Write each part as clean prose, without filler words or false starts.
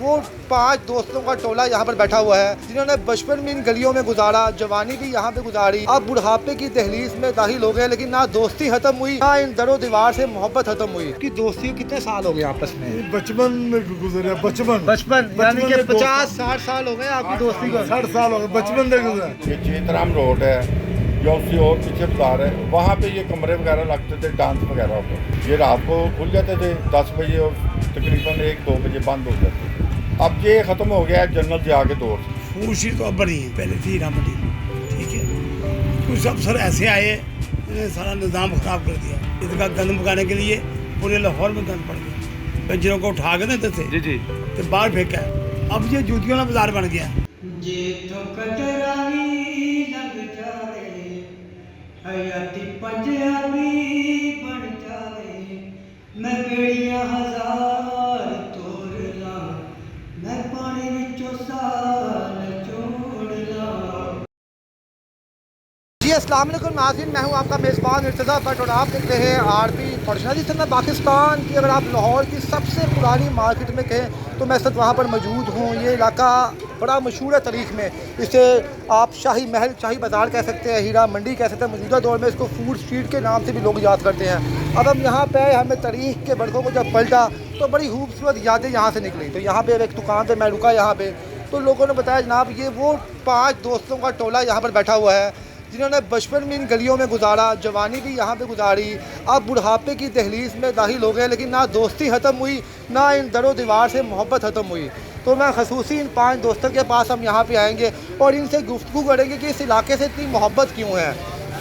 वो 5 दोस्तों का टोला यहाँ पर बैठा हुआ है जिन्होंने बचपन में इन गलियों में गुजारा, जवानी भी यहाँ पे गुजारी, अब बुढ़ापे की दहलीज में दाखिल हो गए, लेकिन ना दोस्ती खत्म हुई ना इन दरो दीवार से मोहब्बत खत्म हुई। कि दोस्ती कितने साल हो गए आपस में? बचपन में गुजरे, बचपन यानी कि 50-60 साल हो गए आपकी दोस्ती को? 60 साल हो गए, बचपन से गुजरे। ये चेतराम रोड है, जो उससे और पीछे बाजार है, वहाँ पे ये कमरे वगैरह लगते थे, डांस वगैरह होते। ये रात को खुल जाते थे 10 बजे और तकरीबन 1-2 बजे बंद हो जाते। अब ये ख़त्म हो गया है जन्नत जा के दौर से। फूसी तो अब बनी है, पहले थी ना बनी, ठीक है। कुछ अफसर ऐसे आए इन्होंने सारा निज़ाम ख़राब कर दिया। इसका गंद पकाने के लिए पूरे लाहौर में गंद पड़ गया। बच्चों को उठा के देते थे जी तो बाहर फेंका है। अब ये जूतियों का बाजार बन गया। जे तो कटरानी लग जावे हयाती पंजाबी बन जावे, मैं बेड़ियां हजार तोड़ ला, मैं पानी विचों साल छोड़ ला। जी अस्सलाम वालेकुम नाज़रीन, मैं हूं आपका मेज़बान इर्तज़ा भट्ट और आप देख रहे हैं आरपी प्रोडक्शन। जिस तरह पाकिस्तान की अगर आप लाहौर की सबसे पुरानी मार्केट में कहें तो मैं इस वक्त वहाँ पर मौजूद हूँ। ये इलाका बड़ा मशहूर है तारीख़ में, इसे आप शाही महल, शाही बाज़ार कह सकते हैं, हीरा मंडी कह सकते हैं। मौजूदा दौर में इसको फूड स्ट्रीट के नाम से भी लोग याद करते हैं। अब हम यहाँ पे हमें तारीख़ के बड़कों को जब पलटा तो बड़ी खूबसूरत यादें यहाँ से निकली। तो यहाँ पर एक दुकान पर मैं रुका, यहाँ पर तो लोगों ने बताया जनाब ये वो 5 दोस्तों का टोला यहाँ पर बैठा हुआ है जिन्होंने बचपन में इन गलियों में गुजारा, जवानी भी यहाँ पे गुजारी, अब बुढ़ापे की दहलीज में दाखिल हो गए, लेकिन ना दोस्ती ख़त्म हुई ना इन दरो दीवार से मोहब्बत ख़त्म हुई। तो मैं खसूसी इन 5 दोस्तों के पास हम यहाँ पे आएंगे और इनसे गुफ्तगू करेंगे कि इस इलाके से इतनी मोहब्बत क्यों है।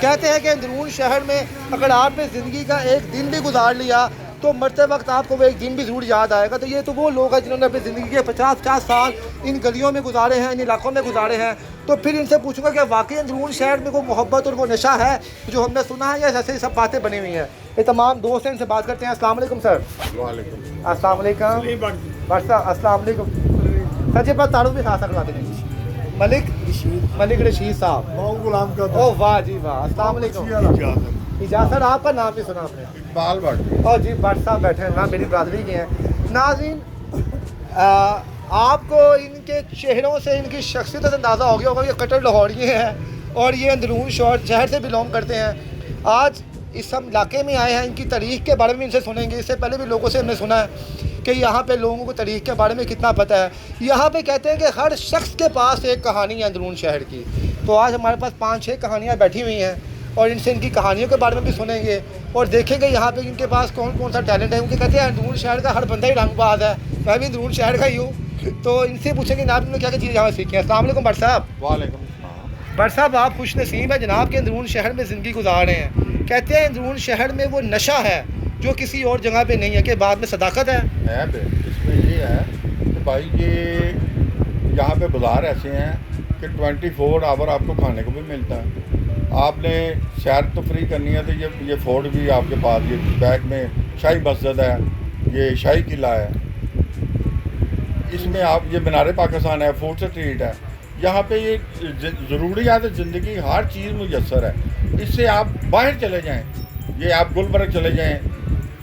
कहते हैं कि अंदरून शहर में अगर आपने ज़िंदगी का एक दिन भी गुजार लिया तो मरते वक्त आपको वो एक दिन भी ज़रूर याद आएगा। तो ये तो वो लोग हैं जिन्होंने अपनी ज़िंदगी के 50-50 साल इन गलियों में गुजारे हैं, इन इलाकों में गुजारे हैं। तो फिर इनसे पूछूंगा कि वाकई अंदरून शहर में वो मोहब्बत और वो नशा है जो हमने सुना है, या ऐसे ही सब बातें बनी हुई हैं। ये तमाम दोस्त हैं, इनसे बात करते हैं। अस्सलाम वालेकुम सर। वालेकुम अस्सलाम वालेकुम। अस्सलाम वालेकुम सर जी, अपना तारुफ भी खासा करवा देंगे। मलिक रशीद साहब। गुलाम का ओह वाह जी वाह, अस्सलाम वालेकुम। इजाज़त सर, आपका नाम भी सुना आपने? बाल भट्ट। और जी भट्ट साहब बैठे हैं ना, मेरी बरादरी के हैं। नाज़रीन, आपको इनके चेहरों से इनकी शख्सियत से अंदाज़ा हो गया होगा, ये कट्टर लाहौरी हैं और ये अंदरून शहर से बिलोंग करते हैं। आज इस हम इलाके में आए हैं, इनकी तारीख़ के बारे में इनसे सुनेंगे। इससे पहले भी लोगों से हमने सुना है कि यहाँ पे लोगों को तारीख़ के बारे में कितना पता है। यहाँ पे कहते हैं कि हर शख्स के पास एक कहानी है अंदरून शहर की। तो आज हमारे पास 5-6 कहानियाँ बैठी हुई हैं और इनसे इनकी कहानियों के बारे में भी सुनेंगे और देखेंगे यहाँ पे इनके पास कौन कौन सा टैलेंट है। उनके कहते हैं अंदरून शहर का हर बंदा ही रंगबाज है, मैं भी अंदरून शहर का ही हूँ। तो इनसे पूछेंगे जनाब इन्होंने क्या क्या चीज़ें यहाँ सीखी हैं। अस्सलाम वालेकुम भट्ट साहब। वालेकुम। भट्ट साहब, आप खुश नसीब है जनाब के अंदरून शहर में ज़िंदगी गुजार रहे हैं। कहते हैं अंदरून शहर में वो नशा है जो किसी और जगह पे नहीं है, कि बाद में सदाकत है। इसमें ये है कि भाई ये यहाँ पे बाज़ार ऐसे हैं कि 24 आवर आपको खाने को भी मिलता है। आपने सैर तफरी करनी है तो ये फोर्ड भी आपके पास, ये बैक में शाही मस्जिद है, ये शाही किला है, इसमें आप ये मीनार पाकिस्तान है, फूड स्ट्रीट है। यहाँ पे ये ज़रूरियात ज़िंदगी हर चीज़ मुयस्सर है। इससे आप बाहर चले जाएं, ये आप गुलबर्ग चले जाएं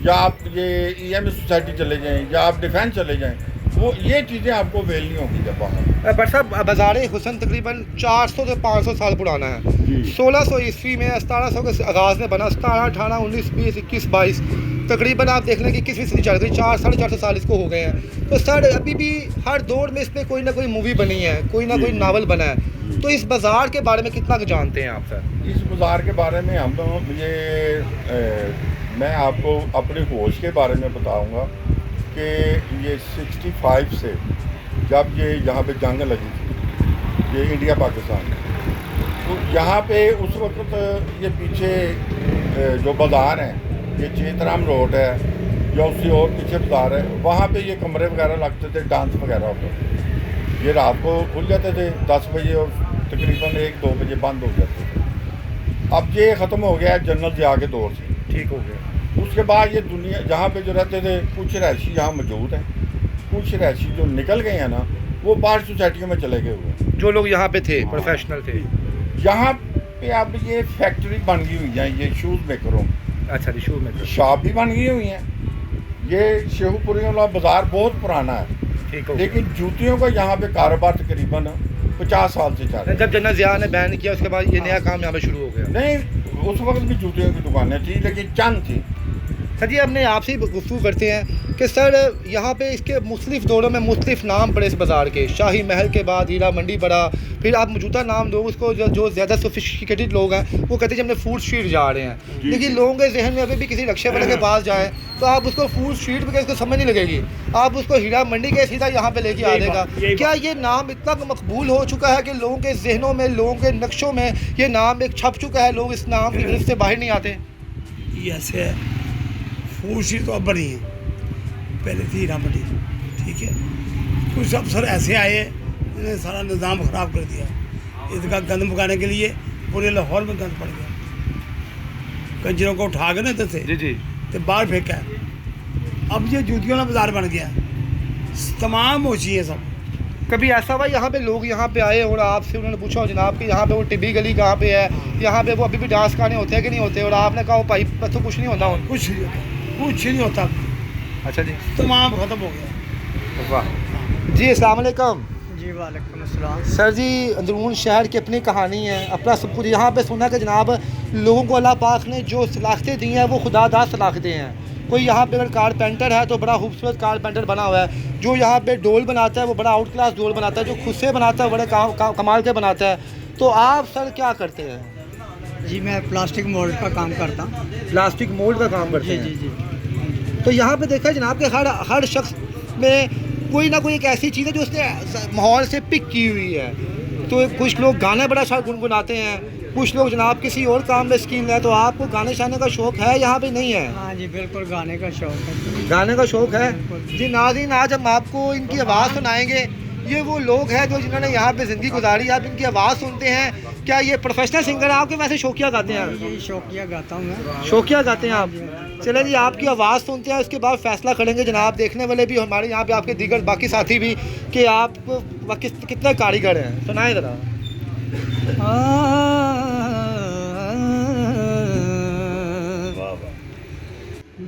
या आप ये EM सोसाइटी चले जाएं या आप डिफेंस चले जाएं, वो ये चीज़ें आपको अवेल नहीं होंगी जब वहाँ। भट्ट साहब, बाज़ार हुसन तकरीबन 400 से 500 साल पुराना है। 1600 ईस्वी में 1700 के आगाज़ में बना, 17, 18, 19, 20, 21, 22 तकरीबन आप देख लें कि 21वीं सदी चल गई, 400-450 साल इसको हो गए हैं। तो सर अभी भी हर दौर में इस पर कोई ना कोई मूवी बनी है, कोई ना कोई नावल बना है। तो इस बाज़ार के बारे में कितना जानते हैं आप सर? इस बाज़ार के बारे में हम मैं आपको अपने होश के बारे में बताऊँगा कि ये 65 से जब ये यहाँ पे जंग लगी थी, ये इंडिया पाकिस्तान, तो यहाँ पे उस वक्त ये पीछे जो बाज़ार हैं, ये चेतराम रोड है, जो उससे और पीछे बाज़ार है, वहाँ पे ये कमरे वगैरह लगते थे, डांस वगैरह होते थे। ये रात को खुल जाते थे 10 बजे और तकरीबन 1-2 बजे बंद हो जाते थे। अब ये ख़त्म हो गया है जन्नत जा के दौर से, ठीक हो गया। उसके बाद ये दुनिया जहाँ पे जो रहते थे, कुछ रहायशी यहाँ मौजूद हैं, कुछ रहायशी जो निकल गए हैं ना, वो बाहर सोसाइटियों में चले गए हुए। जो लोग यहाँ पे थे, प्रोफेशनल थे, यहाँ पे अब ये फैक्ट्री बन गई हुई है, ये शूज़ मेकरों। अच्छा जी, शूज़ मेकर शॉप भी बन गई हुई हैं। ये शेखुपुरी वाला बाज़ार बहुत पुराना है, ठीक हो गया। लेकिन जूतियों का यहाँ पे कारोबार तकरीबन 50 साल से चल रहा है। जब जन्नत ज़िया ने बैन किया उसके बाद ये नया काम यहाँ पे शुरू हो गया। नहीं, उस वक्त भी जूतियों की दुकानें थी, लेकिन चंद थी। सर जी अपने आपसे ही गुफ्तगू करते हैं कि सर यहाँ पे इसके मुख्तलिफ दौरों में मुख्तलिफ नाम पड़े इस बाज़ार के। शाही महल के बाद हीरा मंडी पड़ा, फिर आप मौजूदा नाम दो उसको जो ज़्यादा सोफिस्टिकेटेड लोग हैं वो कहते हैं कि हमने फूड स्ट्रीट जा रहे हैं। लेकिन लोगों के जहन में अभी भी किसी रक्शे वाले के पास जाएँ तो आप उसको फूड स्ट्रीट पे उसको समझ नहीं लगेगी, आप उसको हीरा मंडी के सीधा यहाँ पे लेके आ देगा। क्या ये नाम इतना मकबूल हो चुका है कि लोगों के जहनों में, लोगों के नक्शों में ये नाम एक छप चुका है, लोग इस नाम की गिरफ्त से बाहर नहीं आते? ये ऐसे है, फूड स्ट्रीट तो अब बनी है, पहले थी हीरा मंडी, ठीक है। कुछ अफसर ऐसे आए जिन्होंने सारा निज़ाम ख़राब कर दिया। इसका गंद मुकाने के लिए पूरे लाहौर में गंद पड़ गया। कंजरों को उठा के ना इधर से जी तो बाहर फेंका है। अब ये जूतियों का बाज़ार बन गया, तमाम मोची है सब। कभी ऐसा हुआ यहाँ पे लोग यहाँ पे आए और आपसे उन्होंने पूछा हो जनाब कि यहाँ पे वो टिब्बी गली कहाँ पे है, यहाँ पे वो अभी भी डांस गाने होते हैं कि नहीं होते, और आपने कहा भाई बस तो कुछ नहीं होता उनको? कुछ नहीं होता। अच्छा जी, तमाम ख़त्म हो गया। वाह जी, अस्सलाम वालेकुम। जी वालेकुम अस्सलाम। सर जी अंदरून शहर की अपनी कहानी है, अपना सब कुछ। यहाँ पे सुना कि जनाब लोगों को अल्लाह पाक ने जो सलाखतें दी हैं वो खुदादार सलाखतें हैं। कोई यहाँ पे अगर कारपेंटर है तो बड़ा खूबसूरत कारपेंटर बना हुआ है, जो यहाँ पे डोल बनाता है वो बड़ा आउट क्लास डोल बनाता है, जो खुद से बनाता है वो बड़े कमाल के बनाता है। तो आप सर क्या करते हैं? जी मैं प्लास्टिक मोल्ड का काम करता हूँ। प्लास्टिक मोल्ड का काम करते जी हैं? जी जी। तो यहाँ पे देखा है जनाब कि हर शख्स में कोई ना कोई एक ऐसी चीज़ है जो उसने माहौल से पिक की हुई है। तो कुछ लोग गाने बड़ा अच्छा गुनगुनाते हैं, कुछ लोग जनाब किसी और काम में स्कीन है। तो आपको गाने शाने का शौक़ है यहाँ पे नहीं है? हाँ जी बिल्कुल, गाने का शौक़ है। गाने का शौक़ है जी। नाज़रीन आज हम आपको इनकी आवाज़ सुनाएंगे। ये वो लोग हैं जो जिन्होंने यहाँ पे ज़िंदगी गुजारी। आप इनकी आवाज़ सुनते हैं। क्या ये प्रोफेशनल सिंगर हैं आपके, वैसे शौकिया गाते हैं? ये शौकिया गाता हूँ मैं। शौकिया गाते हैं आप? चले जी आपकी आवाज़ सुनते हैं, उसके बाद फैसला करेंगे जनाब, देखने वाले भी हमारे यहाँ पे, आपके दीगर बाकी साथी भी, कि आप कितने कारीगर हैं। सुनाए ज़रा।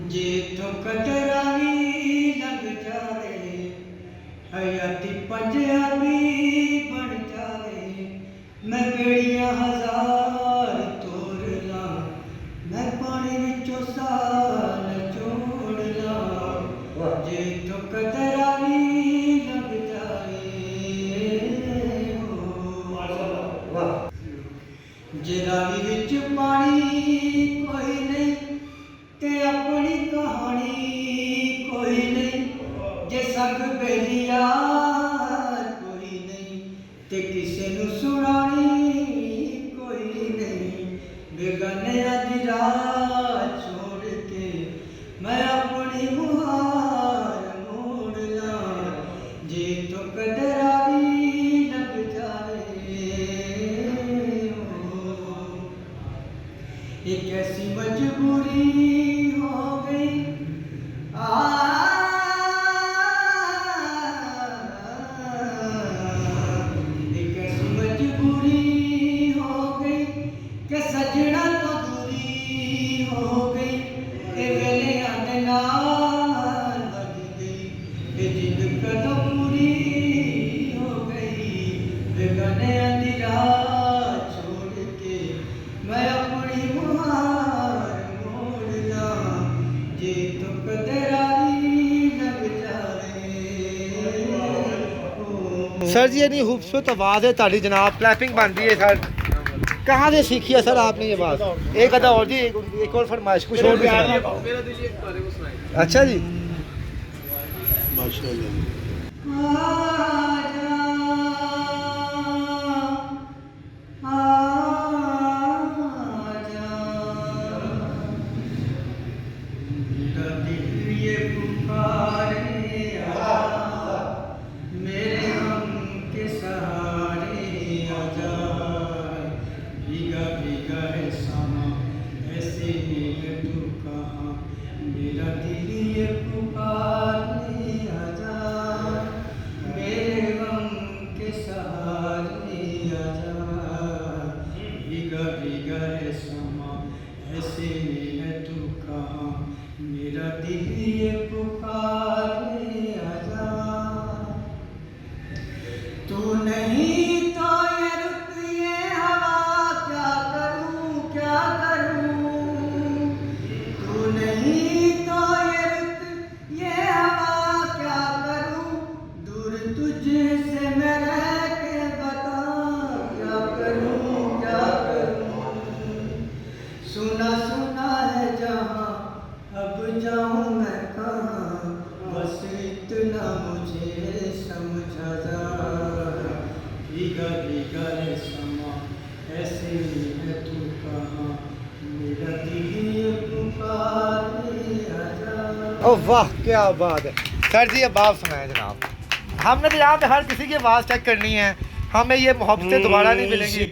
जे तो कटरानी लग जावे हयाती पंजाबी बन जावे, मैं बेड़ियां हजार तोड़ ला, मैं पानी विचों साल छोड़ ला। जे तो कटरानी लग जावे जे रावी विच पानी कोई नहीं ते अपनी कहानी कोई नहीं, जे सग बेलिया कोई नहीं ते किसे नू सुनानी कोई नहीं। बेगाने दी रात छोड़ के मैं अपनी मुहार मोड़ ला, जे तो कदरारी लग जाए। एक ऐसी मजबूरी हो गई एक ऐसी मजबूरी हो गई कि सजना तो दूरी हो गई, ए वेले आने नाल लग गई, ए जिंद कदों पूरी हो गई। बेगाने दी रात छोड़ के मैं अपनी मुहार मोड़ ला, जे तो कदरारी लग जावे। सर जी इतनी खूबसूरत आवाज़ है ताड़ी जनाब, क्लैपिंग बनती है सर। कहाँ से सीखी है सर आपने ये बात? एक अदा और जी, एक और फरमाइश कुछ और भी सुनाइए। अच्छा जी, नहीं तो ये रुत ये हवा क्या करूं क्या करूं, तू नहीं तो ये रुत ये हवा क्या करूं, दूर तुझसे मैं रह के बता क्या करूं क्या करूं, सुना सुना है जहां अब जाऊं मैं कहां, बस इतना मुझे समझा जा, भीगा भीगा है समा ऐसे ही है तू कहां, मेरा दिल पुकारे आजा। ओ वाह क्या बात है सर जी, अब आप सुनाएं जनाब। हमने तो यहाँ पे हर किसी की आवाज़ चेक करनी है, हमें ये मोहब्बतें दोबारा नहीं मिलेंगी।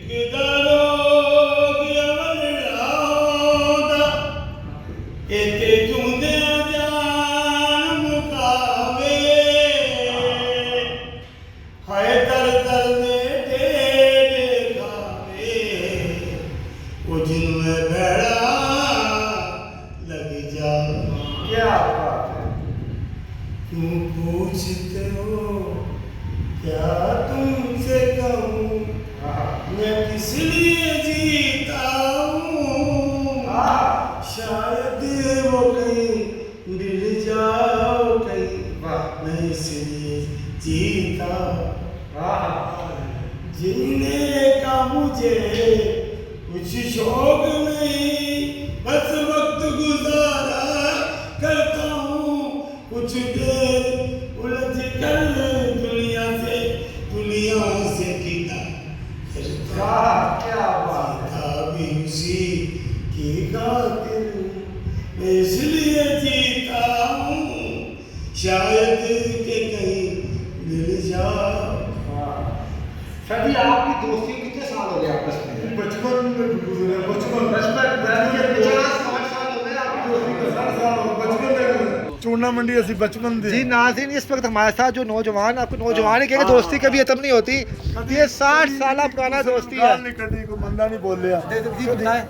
क्या बात है। तुम पूछते हो क्या तुमसे कहूँ, मैं किस लिए जीता हूँ, शायद वो कहीं मिल जाओ कहीं, मैं इसलिए जीता जीने का मुझे कुछ शौक नहीं, बस वक्त गुजारा करता हूँ कुछ देर उलझ कर दुनिया से किता क्या बात है। भी उसी की खातिर हूँ, मैं इसलिए जीता हूँ शायद के कहीं मिल जाओ। सर जी आपकी दोस्ती कितने साल हो गए आपस में? बचपन में गुजरे, बचपन 50-60 साल हो गए आपकी दोस्ती को। 60 साल बचपन में गुजरे। चूना मंडी ऐसी बचपन दे। जी नाज़रीन, इस वक्त हमारे साथ जो नौजवान, आपको नौजवान के दोस्ती कभी खत्म नहीं होती, ये 60 साल पुराना दोस्ती है। गाल नहीं कटी, कोई बंदा नहीं बोलिया। जी बताएं।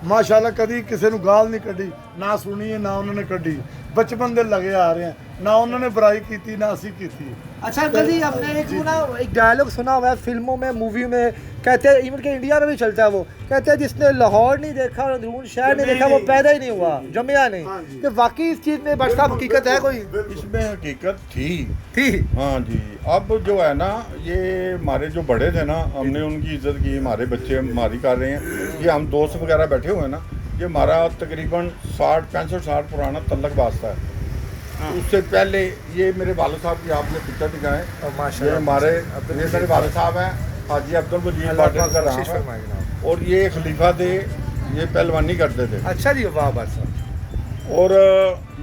माशाल्लाह कदी किसी ਨੂੰ गाल नहीं कटी, ना सुनी है ना उन्होंने कटी, बचपन दे लगे आ रहे हैं, ना उन्होंने बुराई की थी ना असी की थी। अच्छा अंकल जी, आपने एक डायलॉग सुना हुआ है फिल्मों में, मूवी में, कहते हैं इवन के इंडिया में भी चलता है, वो कहते हैं जिसने लाहौर नहीं देखा और अंदरून शहर नहीं देखा वो पैदा ही नहीं हुआ, जमिया नहीं। तो वाकई इस चीज़ में बट साहब हकीकत है कोई? इसमें हकीकत थी। हाँ जी। अब जो है ना, ये हमारे जो बड़े थे ना, हमने उनकी इज्जत की, हमारे बच्चे हमारी कर रहे हैं, ये हम दोस्त वगैरह बैठे हुए हैं ना, ये हमारा तकरीबन 65 साल पुराना तल्लक वास्ता है। उससे पहले ये मेरे वालिद साहब की आपने पिक्चर दिखाएं, ये हमारे ये मेरे वालिद साहब हैं हाजी अब्दुल वजीर पाटिल का नाम है, और ये खलीफा थे, ये पहलवानी करते थे। अच्छा जी, वाह बात साहब। और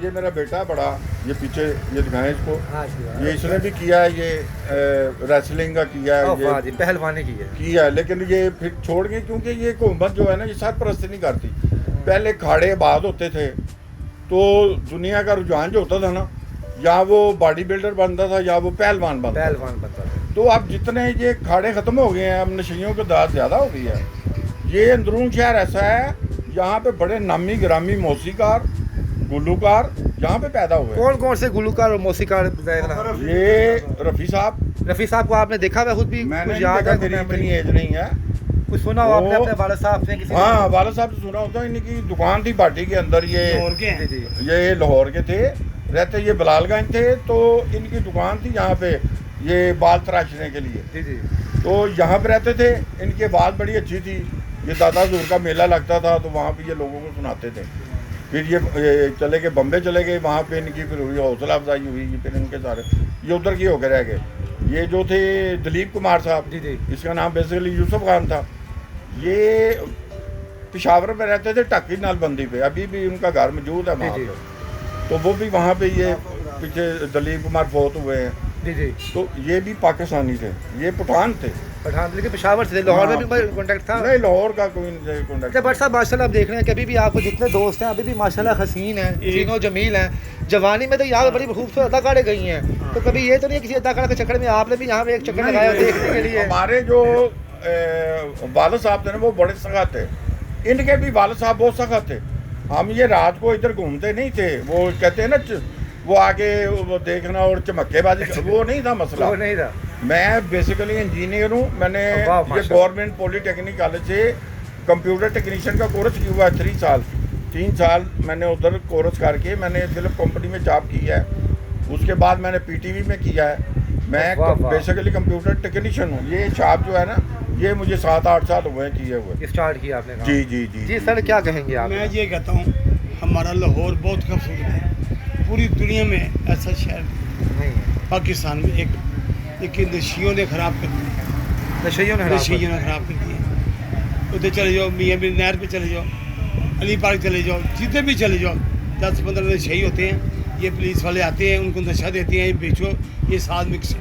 ये मेरा बेटा बड़ा, ये पीछे ये दिखाएं इसको, हाँ जी, ये इसने भी किया है, ये रेसलिंग का किया है, वाह जी, पहलवानी की है, लेकिन ये फिर छोड़ गए क्योंकि ये हुकूमत जो है ना, ये सरपरस्ती नहीं करती। पहले खाड़े आबाद होते थे तो दुनिया का रुझान जो होता था ना, या वो बॉडी बिल्डर बनता था या वो पहलवान बनता था। तो अब जितने ये खाड़े ख़त्म हो गए हैं, अब नशियों की दाद ज़्यादा हो गई है। ये अंदरून शहर ऐसा है, यहाँ पे बड़े नामी गिरामी मौसीकार गुलूकार यहाँ पे पैदा हुए। कौन कौन से गुलूकार और मौसीकार? ये रफ़ी साहब को आपने देखा? मैं खुद भी मैंने कुछ याद है, मेरी इतनी एज नहीं है, कुछ सुना हो आपने अपने वालिद साहब से? किसी हाँ, वालिद साहब से सुना होता है। इनकी दुकान थी बाटी के अंदर, ये लाहौर के थे, रहते ये बलालगंज थे, तो इनकी दुकान थी यहाँ पे, ये बाल तराशने के लिए। तो यहाँ पे रहते थे, इनकी बात बड़ी अच्छी थी। ये दादा हजूर का मेला लगता था तो वहाँ पे ये लोगों को सुनाते थे। फिर ये चले गए, बम्बे चले गए, वहाँ पे इनकी फिर हुई हौसला अफजाई हुई, फिर इनके सारे ये उधर की होकर रह गए। ये जो थे दिलीप कुमार साहब, इसका नाम बेसिकली यूसुफ खान था, ये पेशावर में रहते थे, टक्की नालबंदी पे, अभी भी उनका घर मौजूद है वहाँ पे। तो वो भी वहाँ पे, ये पीछे दिलीप कुमार फोत हुए हैं। तो ये भी पाकिस्तानी थे, ये पठान थे, लेकिन पेशावर से, लाहौर में भी कॉन्टैक्ट था? नहीं, लाहौर का कोई कॉन्टैक्ट। बट साहब माशाल्लाह आप देख रहे हैं कि अभी भी आपको जितने दोस्त हैं अभी भी माशाल्लाह हसीन हैं, तीनों जमील हैं। जवानी में तो यहाँ बड़ी खूबसूरत अदाकारें गई हैं, तो कभी ये तो नहीं किसी अदाकारा के चक्कर में आपने भी यहाँ पे एक चक्कर लगाया देखने के लिए? हमारे जो वालिद साहब थे ना, वो बड़े सख्त थे, इनके भी वालिद साहब बहुत सख्त थे। हम ये रात को इधर घूमते नहीं थे, वो कहते हैं ना, वो आगे वो देखना और चमक्केबाजी, वो नहीं था मसला। वो नहीं था। मैं बेसिकली इंजीनियर हूँ। मैंने वाह, ये माशाल्लाह। गवर्नमेंट पॉलिटेक्निक कॉलेज से कंप्यूटर टेक्नीशियन का कोर्स किया हुआ है 3 साल मैंने उधर कोर्स करके मैंने फिल्म कंपनी में जॉब की है। उसके बाद मैंने पीटीवी में किया है। मैं वाह, वाह। बेसिकली कंप्यूटर टेक्नीशियन हूँ। ये शॉप जो है ना, ये मुझे 7-8 साल हुए हैं किए हुए। स्टार्ट किया आपने काम? जी जी जी जी सर, क्या कहेंगे आप? मैं ये कहता हूँ हमारा लाहौर बहुत खूबसूरत है। पूरी दुनिया में ऐसा शहर नहीं है, पाकिस्तान में एक, लेकिन नशियों ने ख़राब कर दिया। नशेइयों ने हराम कर नशियों ने ख़राब कर दिया। उधर चले जाओ, मियाँ बीवी नहर पे चले जाओ, अली पार्क चले जाओ, जितने भी चले जाओ 10-15 नशे होते हैं। ये पुलिस वाले आते हैं, उनको नशा देते हैं, ये बेचो, ये साथ मिक्स है।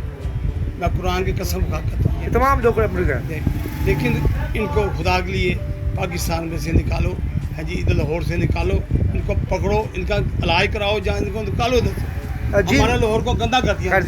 मैं कुरान की कसम खा करता हूँ ये तमाम लोग अपने गए। लेकिन इनको खुदा के लिए पाकिस्तान में से निकालो, है जी, इधर लाहौर से निकालो, इनको पकड़ो, इनका इलाज कराओ, जहाँ इनको निकालो इधर से। जी। हमारे लाहौर को गंदा कर दिया।